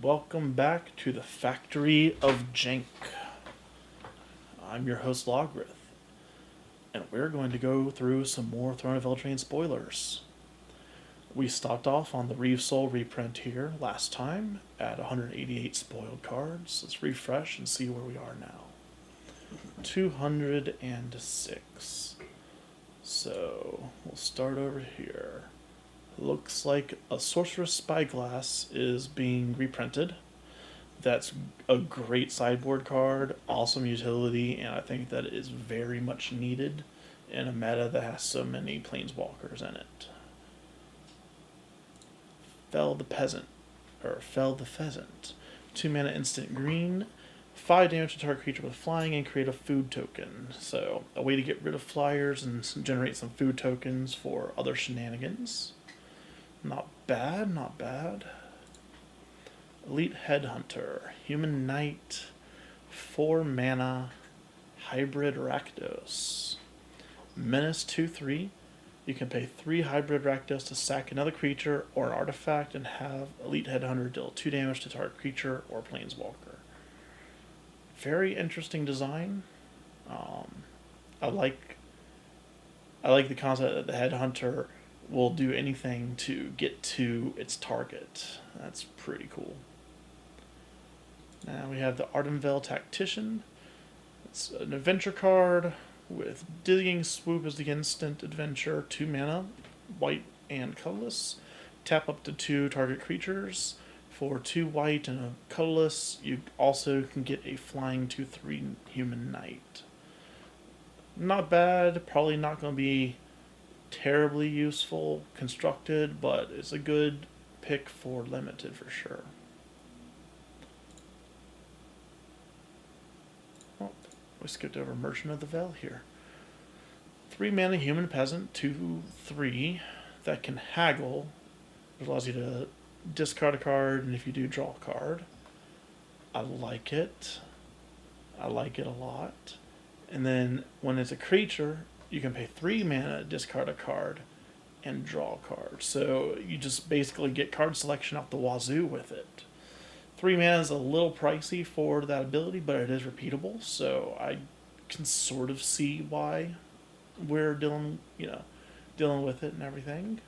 Welcome back to the Factory of Jank. I'm your host Logrith, and we're going to go through some more Throne of Eldraine spoilers. We stopped off on the Reeve Soul reprint here last time at 188 spoiled cards. Let's refresh and see where we are now. 206. So we'll start over here. Looks like a Sorcerous Spyglass is being reprinted. That's a great sideboard card, awesome utility, and I think that is very much needed in a meta that has so many planeswalkers in it. Fell the Pheasant. 2 mana instant green, 5 damage to target creature with flying, and create a food token. So, a way to get rid of flyers and generate some food tokens for other shenanigans. Not bad, not bad. Elite Headhunter, Human Knight, 4 mana, Hybrid Rakdos. Menace 2/3. You can pay 3 Hybrid Rakdos to sack another creature or an artifact and have Elite Headhunter deal 2 damage to target creature or planeswalker. Very interesting design. I like the concept that the Headhunter will do anything to get to its target. That's pretty cool. Now we have the Ardenvale Tactician. It's an adventure card with Dizzying Swoop as the instant adventure, 2 mana, white and colorless. Tap up to 2 target creatures. For 2 white and a colorless, you also can get a flying 2/3 Human Knight. Not bad, probably not going to be terribly useful constructed, but it's a good pick for limited for sure. Oh, we skipped over Merchant of the Veil here. 3 mana Human Peasant, 2/3 that can haggle. It allows you to discard a card, and if you do, draw a card. I like it. I like it a lot. And then when it's a creature, you can pay 3 mana, discard a card, and draw a card. So you just basically get card selection off the wazoo with it. 3 mana is a little pricey for that ability, but it is repeatable, so I can sort of see why we're dealing with it and everything.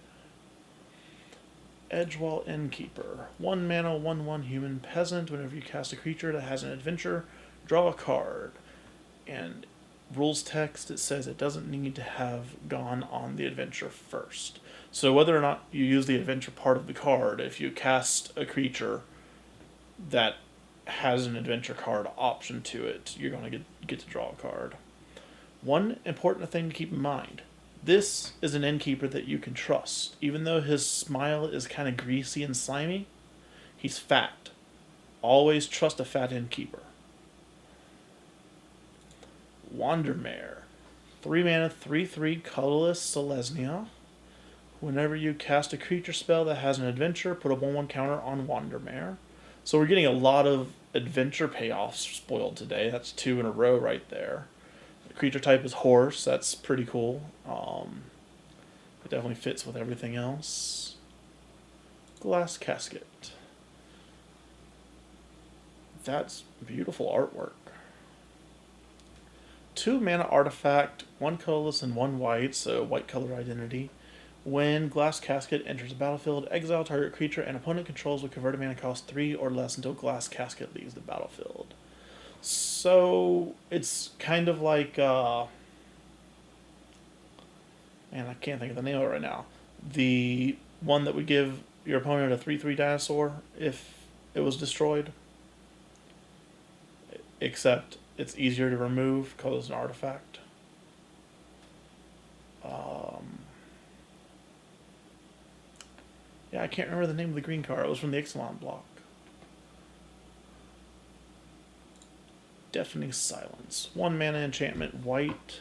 Edgewall Innkeeper. 1 mana, 1/1 Human Peasant. Whenever you cast a creature that has an adventure, draw a card. And rules text, it says it doesn't need to have gone on the adventure first. So whether or not you use the adventure part of the card, if you cast a creature that has an adventure card option to it, you're going to get to draw a card. One important thing to keep in mind. This is an innkeeper that you can trust. Even though his smile is kind of greasy and slimy, he's fat. Always trust a fat innkeeper. Wandermare. 3 mana, 3/3 colorless Selesnya. Whenever you cast a creature spell that has an adventure, put a 1/1 counter on Wandermare. So we're getting a lot of adventure payoffs spoiled today. That's 2 in a row right there. The creature type is horse. That's pretty cool. It definitely fits with everything else. Glass Casket. That's beautiful artwork. 2 mana artifact, 1 colorless and 1 white, so white color identity. When Glass Casket enters the battlefield, exile target creature and opponent controls will convert a mana cost 3 or less until Glass Casket leaves the battlefield. So it's kind of like, man, I can't think of the name of it right now. The one that would give your opponent a 3/3 dinosaur if it was destroyed. Except it's easier to remove because it's an artifact. Yeah, I can't remember the name of the green card. It was from the Ixalan block. Deafening Silence. 1 mana enchantment, white.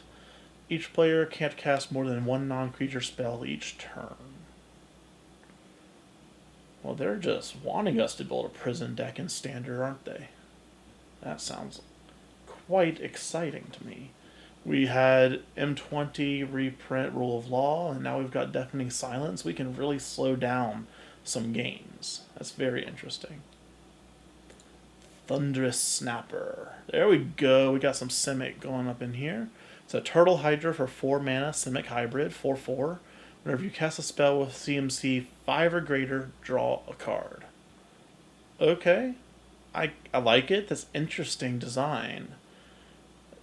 Each player can't cast more than 1 non-creature spell each turn. Well, they're just wanting us to build a prison deck in Standard, aren't they? That sounds quite exciting to me. We had M20 reprint Rule of Law, and now we've got Deafening Silence. We can really slow down some games. That's very interesting. Thunderous Snapper. There we go. We got some Simic going up in here. It's a Turtle Hydra for 4 mana, Simic Hybrid, 4/4. Whenever you cast a spell with CMC 5 or greater, draw a card. Okay. I like it. That's interesting design.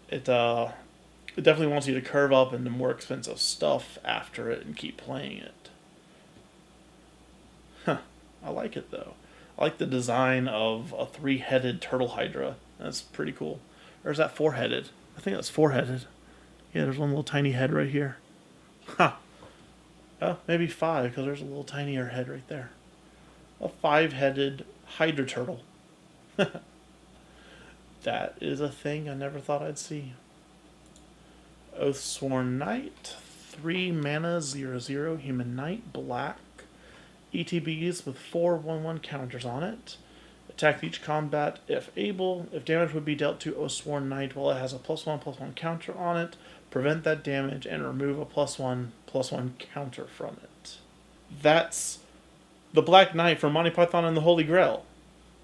It definitely wants you to curve up into more expensive stuff after it and keep playing it. Huh. I like it though. I like the design of a 3-headed Turtle Hydra. That's pretty cool. Or is that 4-headed? I think that's 4-headed. Yeah, there's one little tiny head right here. Ha! Oh, maybe 5, because there's a little tinier head right there. A 5-headed Hydra Turtle. That is a thing I never thought I'd see. Oathsworn Knight. 3 mana, 0/0, Human Knight, black. ETBs with 4/1/1 counters on it. Attack each combat if able. If damage would be dealt to Oathsworn Knight while it has a +1/+1 counter on it, prevent that damage and remove a +1/+1 counter from it. That's the Black Knight from Monty Python and the Holy Grail.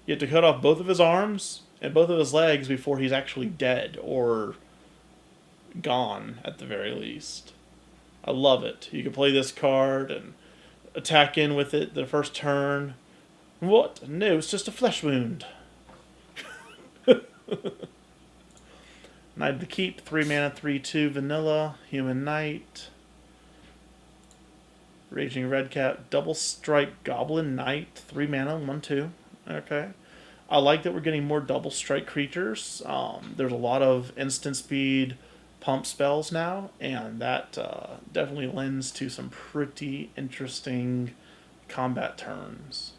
You have to cut off both of his arms and both of his legs before he's actually dead or gone at the very least. I love it. You can play this card and attack in with it the first turn. What? No, it's just a flesh wound. Knight of the Keep, 3 mana, 3/2, vanilla, Human Knight. Raging Redcap, double strike Goblin Knight, 3 mana, 1/2. Okay. I like that we're getting more double strike creatures. There's a lot of instant speed pump spells now, and that definitely lends to some pretty interesting combat turns.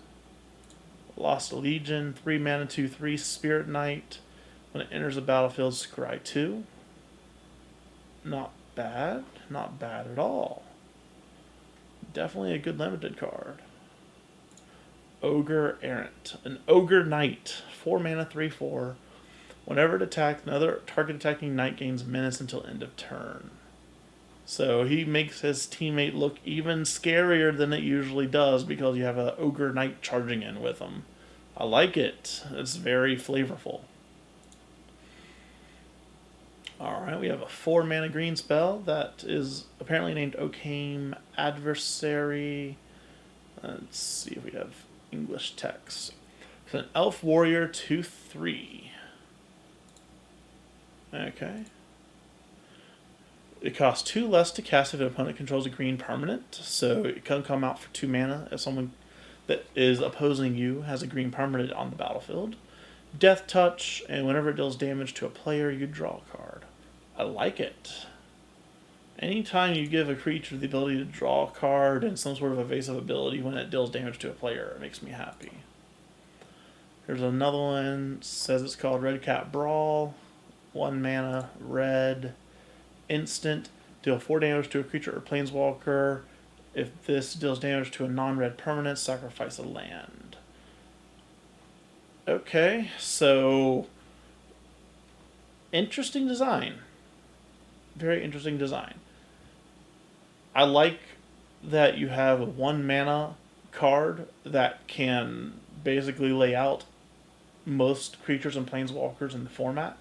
Lost Legion, 3 mana, 2/3, Spirit Knight. When it enters the battlefield, scry 2. Not bad. Not bad at all. Definitely a good limited card. Ogre Errant. An Ogre Knight. 4 mana, 3/4. Whenever it attacks, another target attacking knight gains menace until end of turn. So he makes his teammate look even scarier than it usually does because you have an Ogre Knight charging in with him. I like it. It's very flavorful. Alright, we have a 4 mana green spell that is apparently named Okame Adversary. Let's see if we have English text. It's an Elf Warrior 2/3. Okay. It costs 2 less to cast if an opponent controls a green permanent, so it can come out for 2 mana if someone that is opposing you has a green permanent on the battlefield. Death Touch, and whenever it deals damage to a player, you draw a card. I like it. Anytime you give a creature the ability to draw a card and some sort of evasive ability when it deals damage to a player, it makes me happy. Here's another one. It says it's called Red Cat Brawl. 1 mana, red, instant. Deal 4 damage to a creature or planeswalker. If this deals damage to a non-red permanent, sacrifice a land. Okay, so interesting design. Very interesting design. I like that you have a 1 mana card that can basically lay out most creatures and planeswalkers in the format.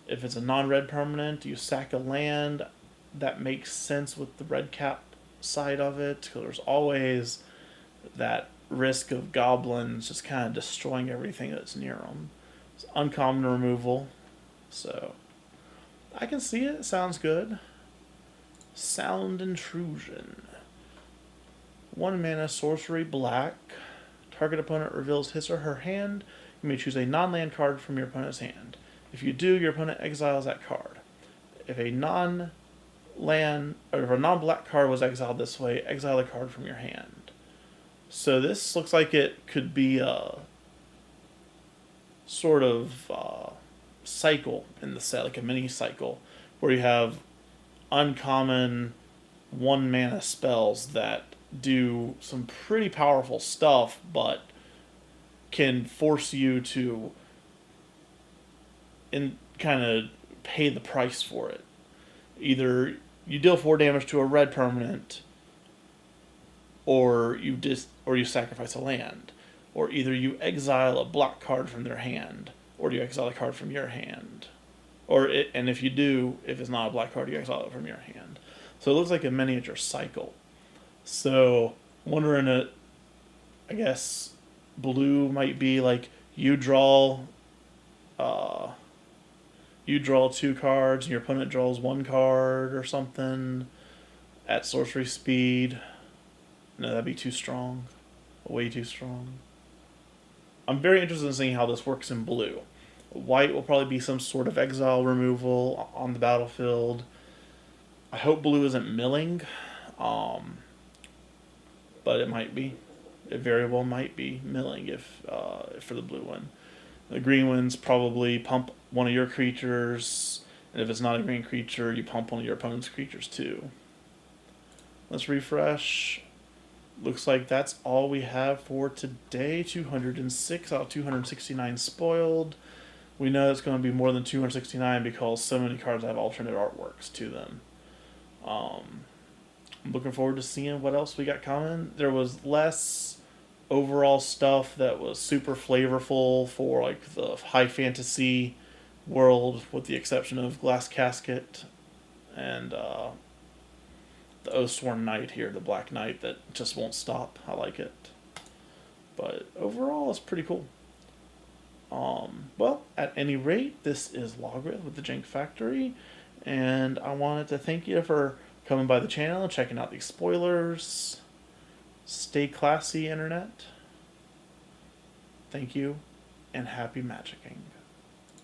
If it's a non-red permanent, you sack a land. That makes sense with the red cap side of it, because there's always that risk of goblins just kind of destroying everything that's near them. It's uncommon removal, so I can see it. Sounds good. Sound Intrusion. 1 mana, sorcery, black. Target opponent reveals his or her hand. You may choose a non-land card from your opponent's hand. If you do, your opponent exiles that card. If a non-black card was exiled this way, exile the card from your hand. So this looks like it could be a sort of cycle in the set, like a mini cycle, where you have uncommon 1 mana spells that do some pretty powerful stuff, but can force you to kind of pay the price for it. Either you deal 4 damage to a red permanent, or you sacrifice a land. or either you exile a black card from their hand, or you exile a card from your hand. And if you do, if it's not a black card, you exile it from your hand. So it looks like a miniature cycle. So wondering, I guess blue might be like uh, you draw 2 cards, and your opponent draws 1 card or something at sorcery speed. No, that'd be too strong, way too strong. I'm very interested in seeing how this works in blue. White will probably be some sort of exile removal on the battlefield. I hope blue isn't milling, but it might be. It very well might be milling if for the blue one. The green ones probably pump one of your creatures, and if it's not a green creature, you pump one of your opponent's creatures too. Let's refresh. Looks like that's all we have for today. 206 out of 269 spoiled. We know it's going to be more than 269 because so many cards have alternate artworks to them. I'm looking forward to seeing what else we got coming. There was less overall stuff that was super flavorful for like the high fantasy world, with the exception of Glass Casket and the Oathsworn Knight here, the Black Knight that just won't stop. I like it. But overall, it's pretty cool. Well, at any rate, this is Logrith with the Jank Factory, and I wanted to thank you for coming by the channel and checking out these spoilers. Stay classy, Internet. Thank you, and happy magicking.